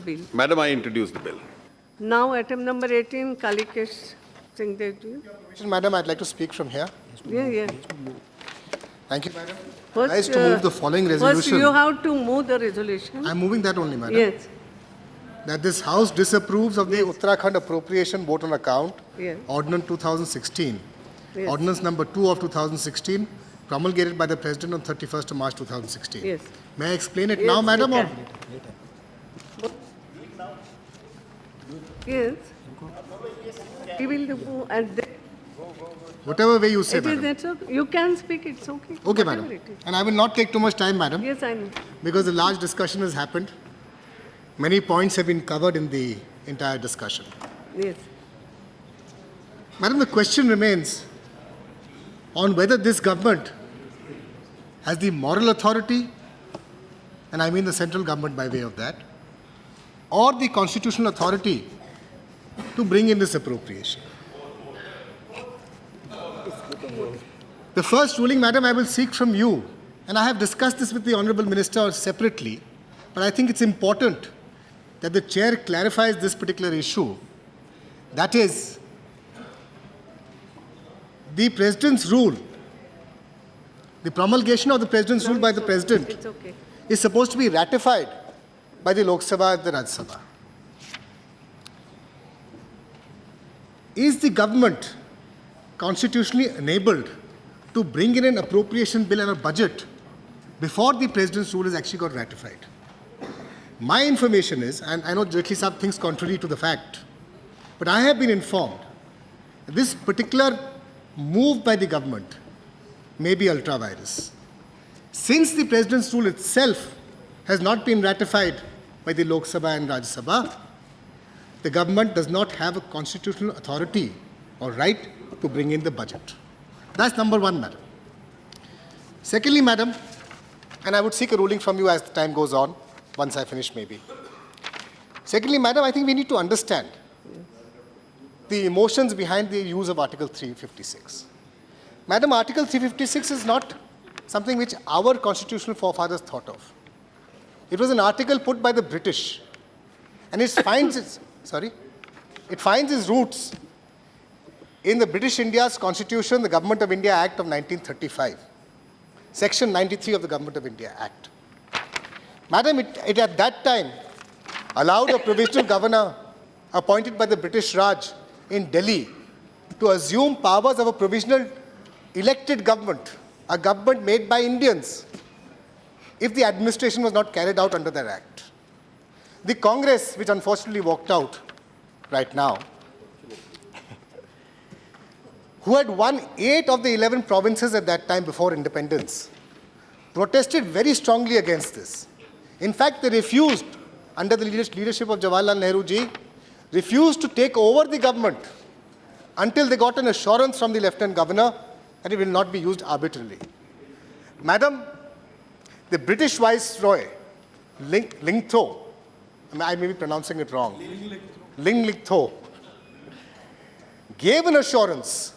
bill. Madam, I introduce the bill. Now, item number 18, Kalikesh Singh Dev ji. Madam, I'd like to speak from here. Yeah. Thank you, Madam. First, I to move the following First, resolution. you have to move the resolution. I'm moving that only, Madam. Yes. That this House disapproves of the Uttarakhand Appropriation Vote on Account, Yes. Ordinance 2016, Yes. Ordinance number 2 of 2016, promulgated by the President on 31st of March 2016. Yes. May I explain it Yes, now, you Madam? Or? can. Yes. We will do, and then Whatever way you say, it is, Madam. that's okay. You can speak, it's okay. Okay, Whatever Madam. it is. And I will not take too much time, Madam, Yes, I know. because a large discussion has happened. Many points have been covered in the entire discussion. Yes. Madam, the question remains on whether this government has the moral authority, and I mean the central government by way of that, or the constitutional authority to bring in this appropriation. The first ruling, Madam, I will seek from you, and I have discussed this with the Honourable Minister separately, but I think it's important that the Chair clarifies this particular issue. That is, the President's rule, the promulgation of the President's rule by the President It's okay. is supposed to be ratified by the Lok Sabha and the Rajya Sabha. Is the government constitutionally enabled to bring in an appropriation bill and a budget before the President's rule is actually got ratified? My information is, and I know Jaitley Saab thinks contrary to the fact, but I have been informed that this particular move by the government may be ultra-virus. Since the President's rule itself has not been ratified by the Lok Sabha and Rajya Sabha, the government does not have a constitutional authority or right to bring in the budget. That's number one, Madam. Secondly, Madam, and I would seek a ruling from you as the time goes on, once I finish maybe. Secondly, Madam, I think we need to understand the emotions behind the use of Article 356. Madam, Article 356 is not something which our constitutional forefathers thought of. It was an article put by the British, and it finds its roots in the British India's Constitution, the Government of India Act of 1935, Section 93 of the Government of India Act. Madam, it at that time allowed a provisional governor appointed by the British Raj in Delhi to assume powers of a provisional elected government, a government made by Indians, if the administration was not carried out under that act. The Congress, which unfortunately walked out right now, who had won 8 of the 11 provinces at that time before independence, protested very strongly against this. In fact, they refused, under the leadership of Jawaharlal Nehru ji, refused to take over the government until they got an assurance from the Lieutenant Governor that it will not be used arbitrarily. Madam, the British Viceroy, Lingtho, I may be pronouncing it wrong, Lingtho, gave an assurance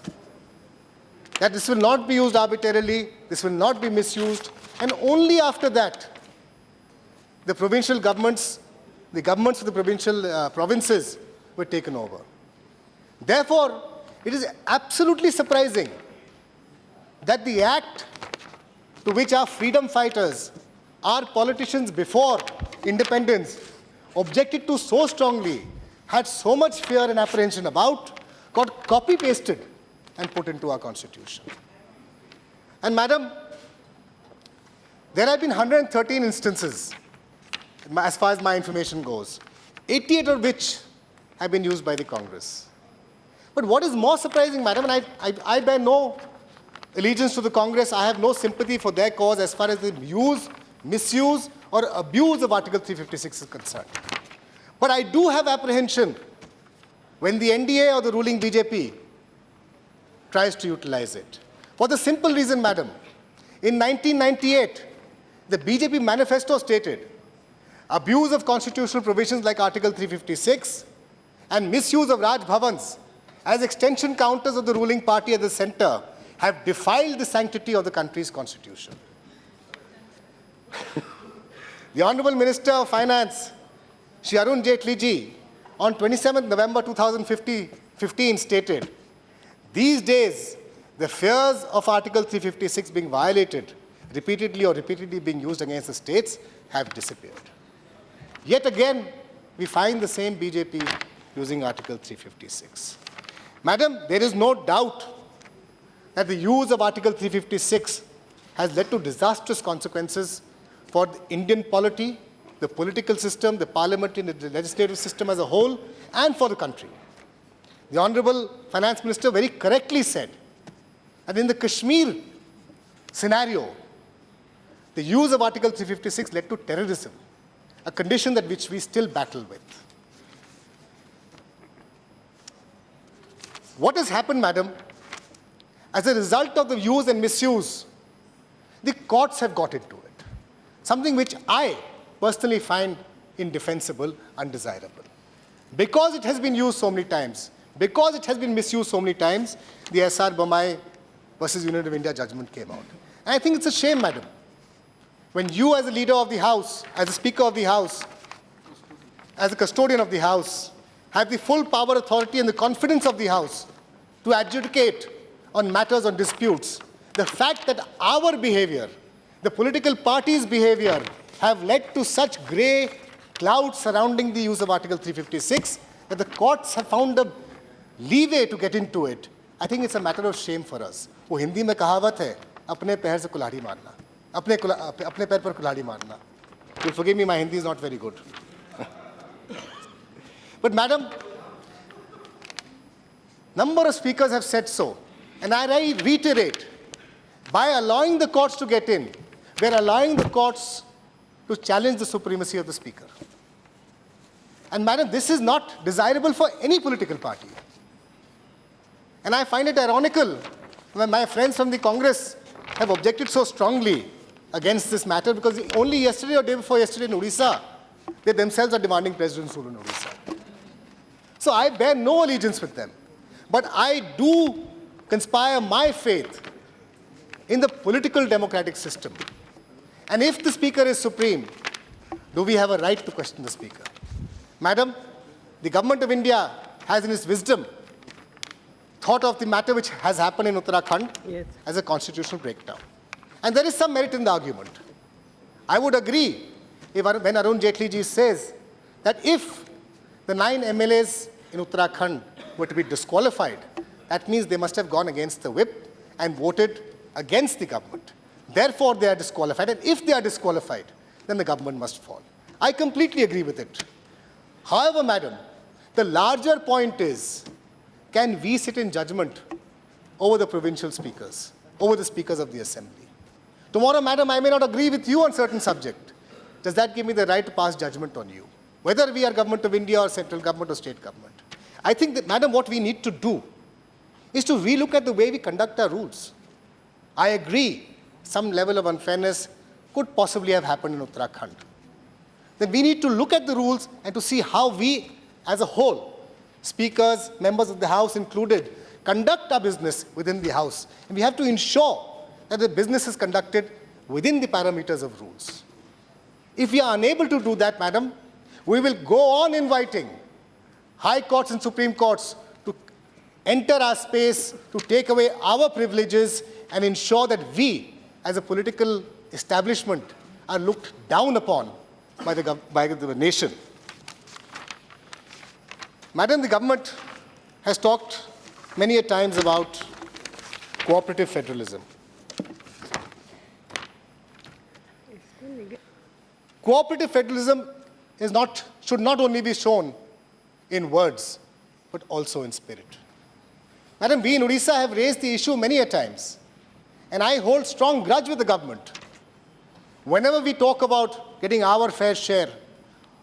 that this will not be used arbitrarily, this will not be misused, and only after that, the provincial governments, the governments of the provincial provinces were taken over. Therefore, it is absolutely surprising that the act to which our freedom fighters, our politicians before independence, objected to so strongly, had so much fear and apprehension about, got copy-pasted and put into our Constitution. And Madam, there have been 113 instances, as far as my information goes, 88 of which have been used by the Congress. But what is more surprising, Madam, and I bear no allegiance to the Congress, I have no sympathy for their cause as far as the use, misuse, or abuse of Article 356 is concerned. But I do have apprehension when the NDA or the ruling BJP tries to utilize it. For the simple reason, Madam, in 1998, the BJP manifesto stated abuse of constitutional provisions like Article 356 and misuse of Raj Bhavans as extension counters of the ruling party at the center have defiled the sanctity of the country's constitution. The Honorable Minister of Finance Shri Arun Jaitley ji, on 27th November 2015 stated, "These days, the fears of Article 356 being violated repeatedly or repeatedly being used against the states have disappeared." Yet again, we find the same BJP using Article 356. Madam, there is no doubt that the use of Article 356 has led to disastrous consequences for the Indian polity, the political system, the parliamentary and the legislative system as a whole, and for the country. The Honorable Finance Minister very correctly said that in the Kashmir scenario, the use of Article 356 led to terrorism, a condition that which we still battle with. What has happened, madam? As a result of the use and misuse, the courts have got into it, something which I personally find indefensible, undesirable. Because it has been used so many times, because it has been misused so many times, the S.R. Bommai versus Union of India judgment came out. And I think it's a shame, madam, when you as a leader of the House, as a Speaker of the House, as a custodian of the House, have the full power, authority, and the confidence of the House to adjudicate on matters, on disputes. The fact that our behavior, the political parties' behavior, have led to such grey clouds surrounding the use of Article 356 that the courts have found a leeway to get into it, I think it's a matter of shame for us. वो हिंदी में कहावत है, अपने पैर से कुल्हाड़ी मारना, अपने पैर पर कुल्हाड़ी मारना. You'll forgive me, my Hindi is not very good. But madam, number of speakers have said so, and I reiterate, by allowing the courts to get in, we're allowing the courts to challenge the supremacy of the speaker. And madam, this is not desirable for any political party. And I find it ironical when my friends from the Congress have objected so strongly against this matter, because only yesterday or day before yesterday in Odisha, they themselves are demanding president's rule in Odisha. So I bear no allegiance with them. But I do conspire my faith in the political democratic system. And if the speaker is supreme, do we have a right to question the speaker? Madam, the government of India has in its wisdom thought of the matter which has happened in Uttarakhand as a constitutional breakdown. And there is some merit in the argument. I would agree when Arun Jaitley ji says that if the 9 MLAs in Uttarakhand were to be disqualified, that means they must have gone against the whip and voted against the government. Therefore, they are disqualified. And if they are disqualified, then the government must fall. I completely agree with it. However, madam, the larger point is, can we sit in judgment over the provincial speakers, over the speakers of the assembly? Tomorrow, madam, I may not agree with you on certain subject. Does that give me the right to pass judgment on you? Whether we are government of India or central government or state government. I think that, madam, what we need to do is to relook at the way we conduct our rules. I agree, some level of unfairness could possibly have happened in Uttarakhand. Then we need to look at the rules and to see how we, as a whole, speakers, members of the House included, conduct our business within the House. And we have to ensure that the business is conducted within the parameters of rules. If we are unable to do that, madam, we will go on inviting high courts and supreme courts to enter our space, to take away our privileges and ensure that we, as a political establishment, are looked down upon by the nation. Madam, the government has talked many a times about cooperative federalism. Cooperative federalism should not only be shown in words, but also in spirit. Madam, we in Odisha have raised the issue many a times, and I hold strong grudge with the government. Whenever we talk about getting our fair share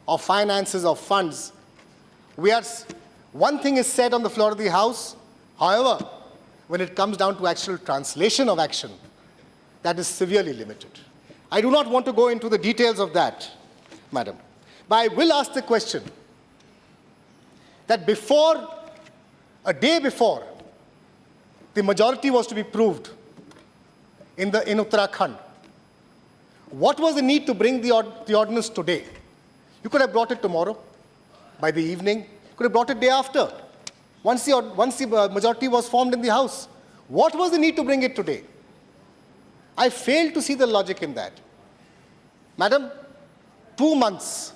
of finances, of funds, one thing is said on the floor of the House. However, when it comes down to actual translation of action, that is severely limited. I do not want to go into the details of that, madam, but I will ask the question that a day before the majority was to be proved in Uttarakhand, what was the need to bring the ordinance today? You could have brought it tomorrow. by the evening. Could have brought it day after, once the majority was formed in the House. What was the need to bring it today? I fail to see the logic in that. Madam, 2 months,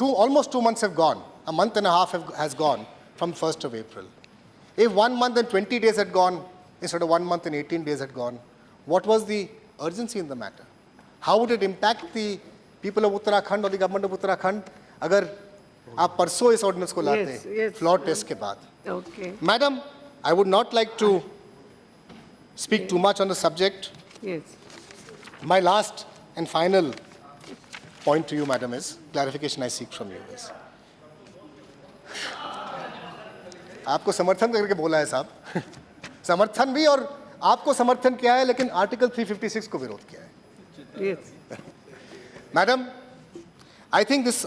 almost 2 months have gone. A month and a half has gone from 1st of April. If 1 month and 20 days had gone, instead of 1 month and 18 days had gone, what was the urgency in the matter? How would it impact the people of Uttarakhand or the government of Uttarakhand अगर आप परसों इस ordinance को लाते हैं floor test के बाद? Okay. Madam, I would not like to speak too much on the subject. Yes. My last and final point to you, Madam, is clarification I seek from you is. आपको समर्थन करके बोला है साहब, समर्थन भी और आपको समर्थन किया है, लेकिन आर्टिकल 356 को विरोध किया है. Yes. Madam, I think there's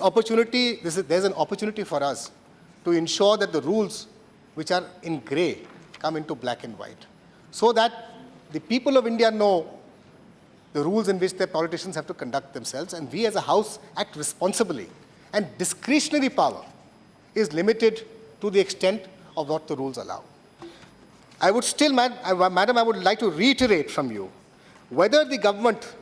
an opportunity for us to ensure that the rules which are in grey come into black and white, so that the people of India know the rules in which their politicians have to conduct themselves, and we as a House act responsibly. And discretionary power is limited to the extent of what the rules allow. I would still, Madam, I would like to reiterate from you whether the government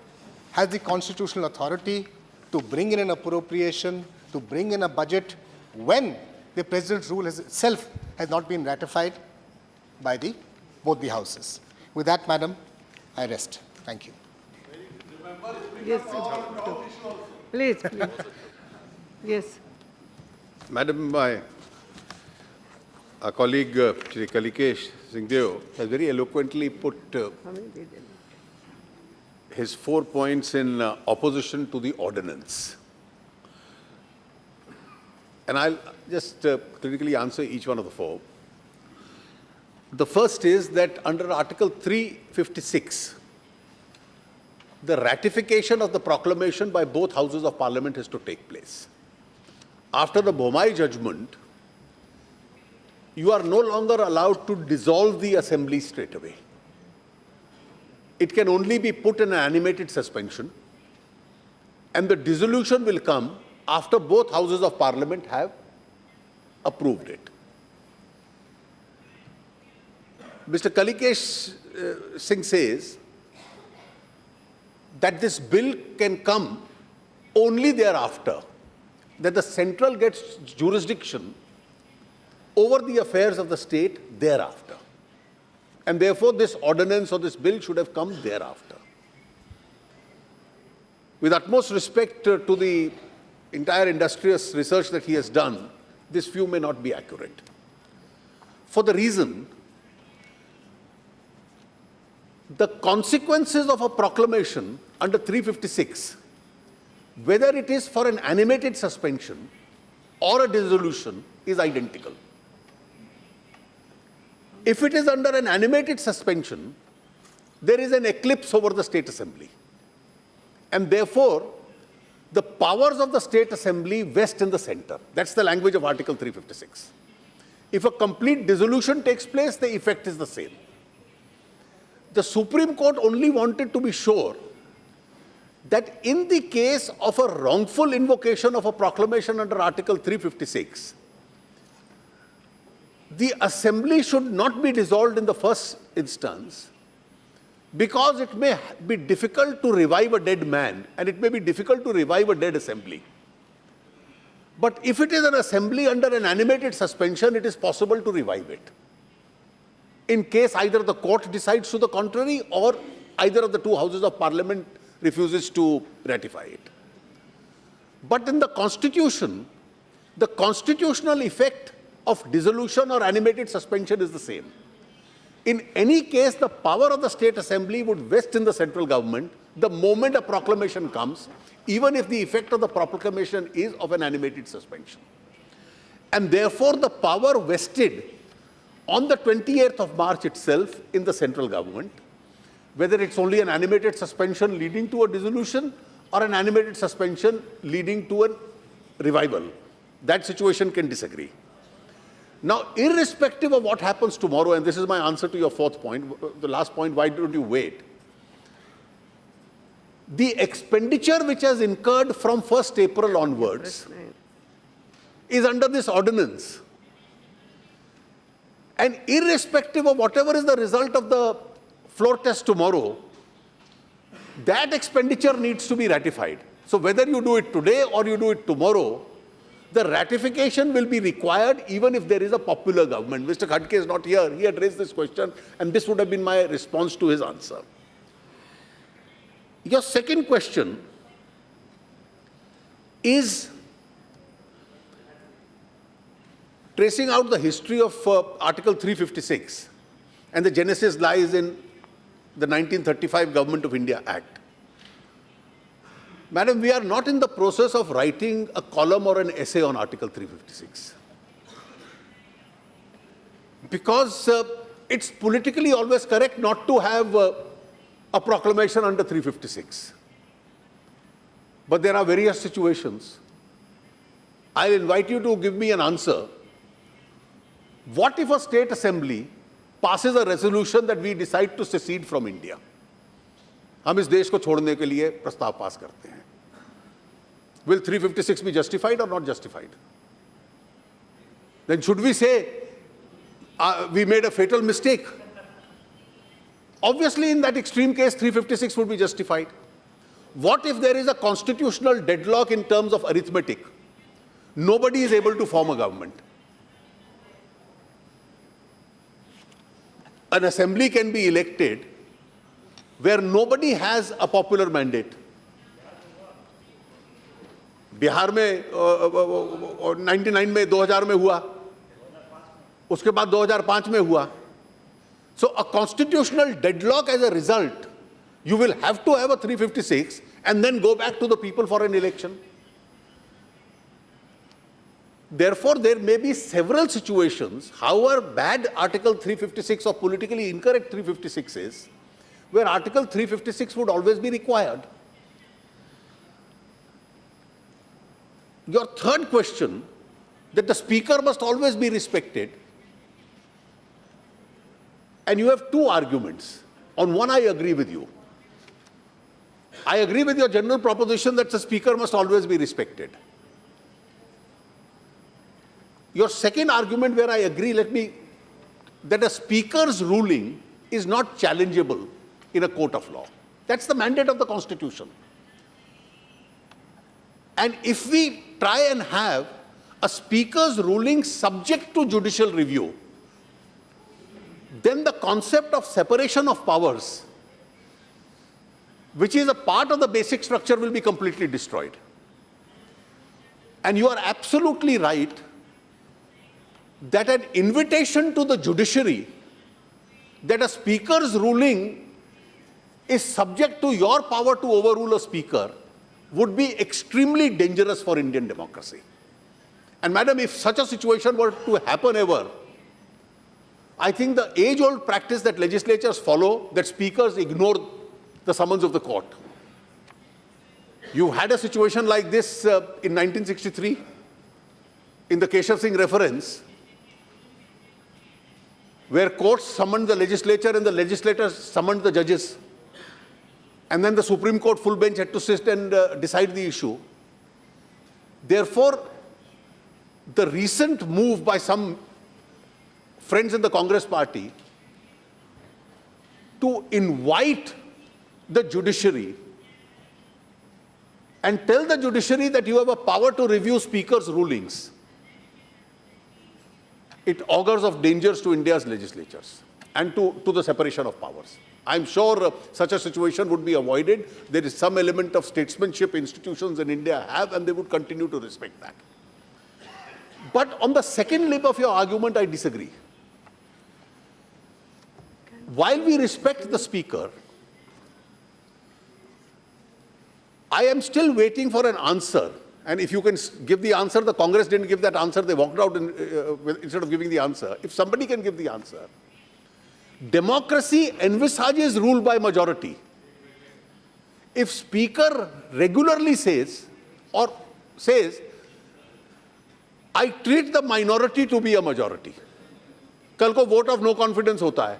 has the constitutional authority to bring in an appropriation, to bring in a budget when the President's rule itself has not been ratified by both the Houses. With that, Madam, I rest. Thank you. Yes. Please, please. Yes. Madam, our colleague Shri Kalikesh Singhdeo has very eloquently put his 4 points in opposition to the ordinance. And I'll just critically answer each one of the 4. The first is that under Article 356, the ratification of the proclamation by both houses of parliament is to take place. After the Bomai judgment, you are no longer allowed to dissolve the assembly straight away. It can only be put in an animated suspension, and the dissolution will come after both houses of parliament have approved it. Mr. Kalikesh Singh says that this bill can come only thereafter, that the central gets jurisdiction over the affairs of the state thereafter. And therefore, this ordinance or this bill should have come thereafter. With utmost respect to the entire industrious research that he has done, this view may not be accurate. For the reason, the consequences of a proclamation under 356, whether it is for an animated suspension or a dissolution, is identical. If it is under an animated suspension, there is an eclipse over the State Assembly. And therefore, the powers of the State Assembly vest in the center. That's the language of Article 356. If a complete dissolution takes place, the effect is the same. The Supreme Court only wanted to be sure that in the case of a wrongful invocation of a proclamation under Article 356, the assembly should not be dissolved in the first instance, because it may be difficult to revive a dead man and it may be difficult to revive a dead assembly. But if it is an assembly under an animated suspension, it is possible to revive it, in case either the court decides to the contrary or either of the two houses of parliament refuses to ratify it. But in the Constitution, the constitutional effect of dissolution or animated suspension is the same. In any case, the power of the State Assembly would vest in the central government the moment a proclamation comes, even if the effect of the proclamation is of an animated suspension. And therefore, the power vested on the 28th of March itself in the central government, whether it's only an animated suspension leading to a dissolution or an animated suspension leading to a revival. That situation can disagree. Now, irrespective of what happens tomorrow, and this is my answer to your 4th point, the last point, why don't you wait? The expenditure which has incurred from 1st April onwards is under this ordinance. And irrespective of whatever is the result of the floor test tomorrow, that expenditure needs to be ratified. So whether you do it today or you do it tomorrow, the ratification will be required even if there is a popular government. Mr. Khadke is not here. He had raised this question, and this would have been my response to his answer. Your second question is tracing out the history of Article 356, and the genesis lies in the 1935 Government of India Act. Madam, we are not in the process of writing a column or an essay on Article 356. Because it's politically always correct not to have a proclamation under 356. But there are various situations. I'll invite you to give me an answer. What if a state assembly passes a resolution that we decide to secede from India? हम इस देश को छोड़ने के लिए प्रस्ताव पास करते हैं. Will 356 be justified or not justified? Then should we say we made a fatal mistake? Obviously, in that extreme case, 356 would be justified. What if there is a constitutional deadlock in terms of arithmetic? Nobody is able to form a government. An assembly can be elected where nobody has a popular mandate. Bihar में 99 में 2000 में हुआ, उसके बाद 2005 में हुआ. So a constitutional deadlock as a result, you will have to have a 356 and then go back to the people for an election. Therefore, there may be several situations, however bad Article 356 or politically incorrect 356 is, where Article 356 would always be required. Your third question, that the speaker must always be respected, and you have two arguments. On one, I agree with you. I agree with your general proposition that the speaker must always be respected. Your second argument where I agree, that a speaker's ruling is not challengeable in a court of law. That's the mandate of the Constitution. And if we try and have a speaker's ruling subject to judicial review, then the concept of separation of powers, which is a part of the basic structure, will be completely destroyed. And you are absolutely right that an invitation to the judiciary that a speaker's ruling is subject to your power to overrule a speaker would be extremely dangerous for Indian democracy. And madam, if such a situation were to happen ever, I think the age-old practice that legislatures follow, that speakers ignore the summons of the court. You had a situation like this in 1963, in the Keshav Singh reference, where courts summoned the legislature and the legislators summoned the judges. And then the Supreme Court full bench had to sit and decide the issue. Therefore, the recent move by some friends in the Congress party to invite the judiciary and tell the judiciary that you have a power to review speakers' rulings, it augurs of dangers to India's legislatures and to the separation of powers. I'm sure such a situation would be avoided. There is some element of statesmanship institutions in India have, and they would continue to respect that. But on the second limb of your argument, I disagree. While we respect the speaker, I am still waiting for an answer. And if you can give the answer, the Congress didn't give that answer, they walked out instead of giving the answer. If somebody can give the answer, democracy envisages rule by majority. If speaker regularly says, I treat the minority to be a majority, कल को vote of no confidence होता है,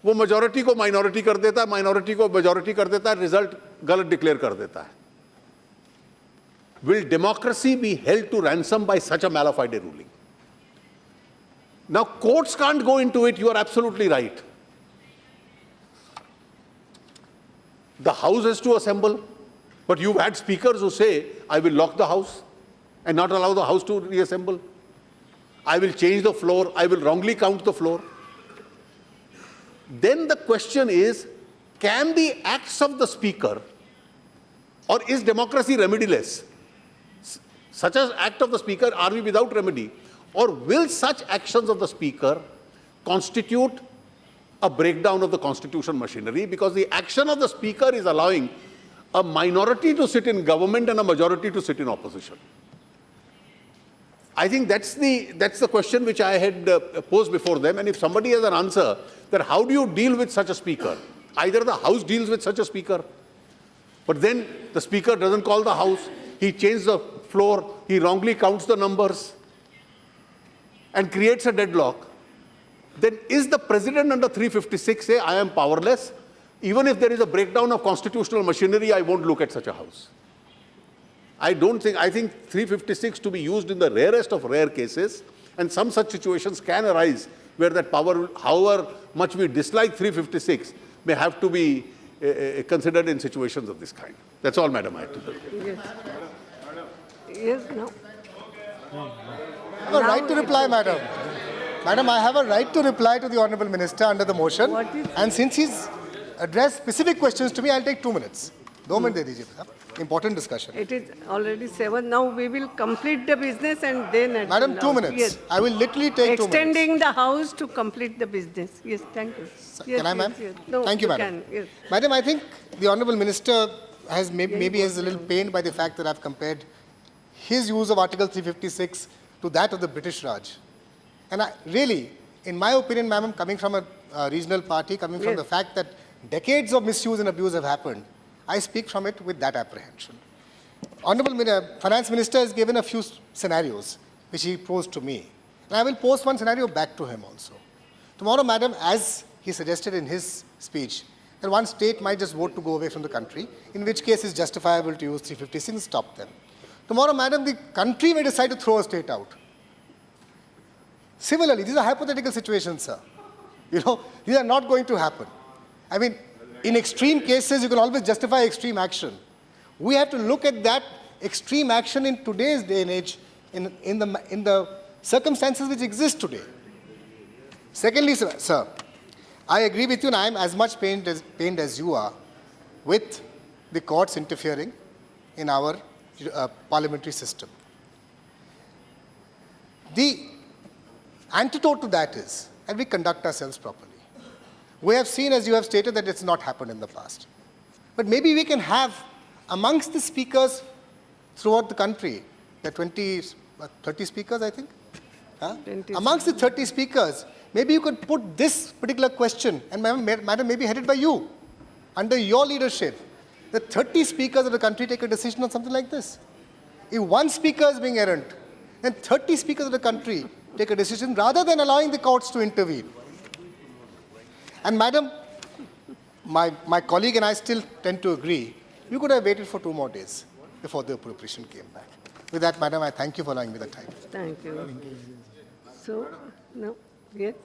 वो majority को minority कर देता है, minority को majority कर देता है, result गलत declare कर देता है. will democracy be held to ransom by such a mala fide ruling? Now, courts can't go into it, you are absolutely right. The House has to assemble, but you've had speakers who say, I will lock the House and not allow the House to reassemble. I will change the floor, I will wrongly count the floor. Then the question is, can the acts of the Speaker, or is democracy remediless? Such as act of the Speaker, are we without remedy? Or will such actions of the Speaker constitute a breakdown of the constitutional machinery? Because the action of the Speaker is allowing a minority to sit in government and a majority to sit in opposition. I think that's the question which I had posed before them. And if somebody has an answer, that how do you deal with such a Speaker? Either the House deals with such a Speaker, but then the Speaker doesn't call the House, he changes the floor, he wrongly counts the numbers and creates a deadlock. Then is the President under 356 say, I am powerless? Even if there is a breakdown of constitutional machinery, I won't look at such a House. I think 356 to be used in the rarest of rare cases, and some such situations can arise where that power, however much we dislike 356, may have to be considered in situations of this kind. That's all, Madam. I have to say. Yes. Yes, no. I have a right to reply, Madam. Madam, I have a right to reply to the Honourable Minister under the motion. And since he's addressed specific questions to me, I'll take 2 minutes. 2 minutes de dijiye, sir. Important discussion. It is already 7. Now we will complete the business and then... Madam, 2 minutes. Yes. I will literally take 2 minutes. Extending the House to complete the business. Yes, thank you. Yes, Can I, ma'am? Yes. No, Thank you, Madam. Can, yes. Madam, I think the Honourable Minister has maybe is a little pained by the fact that I've compared his use of Article 356 to that of the British Raj. And really, in my opinion, ma'am, coming from a regional party, coming from Yes. the fact that decades of misuse and abuse have happened, I speak from it with that apprehension. Honourable Finance Minister has given a few scenarios which he posed to me. And I will pose one scenario back to him also. Tomorrow, Madam, as he suggested in his speech, that one state might just vote to go away from the country, in which case it's justifiable to use 356 and stop them. Tomorrow, Madam, the country may decide to throw a state out. Similarly, these are hypothetical situations, sir. You know, these are not going to happen. I mean, in extreme cases, you can always justify extreme action. We have to look at that extreme action in today's day and age, in the circumstances which exist today. Secondly, sir, I agree with you, and I am as much pained as you are with the courts interfering in our parliamentary system. The antidote to that is that we conduct ourselves properly. We have seen, as you have stated, that it's not happened in the past. But maybe we can have, amongst the speakers throughout the country, there are 30 speakers, I think? Huh? Amongst the 30 speakers, maybe you could put this particular question, and Madam, maybe headed by you, under your leadership. The 30 speakers of the country take a decision on something like this. If one speaker is being errant, then 30 speakers of the country take a decision rather than allowing the courts to intervene. And Madam, my colleague and I still tend to agree, you could have waited for 2 more days before the appropriation came back. With that, Madam, I thank you for allowing me the time. Thank you. So, no, yes.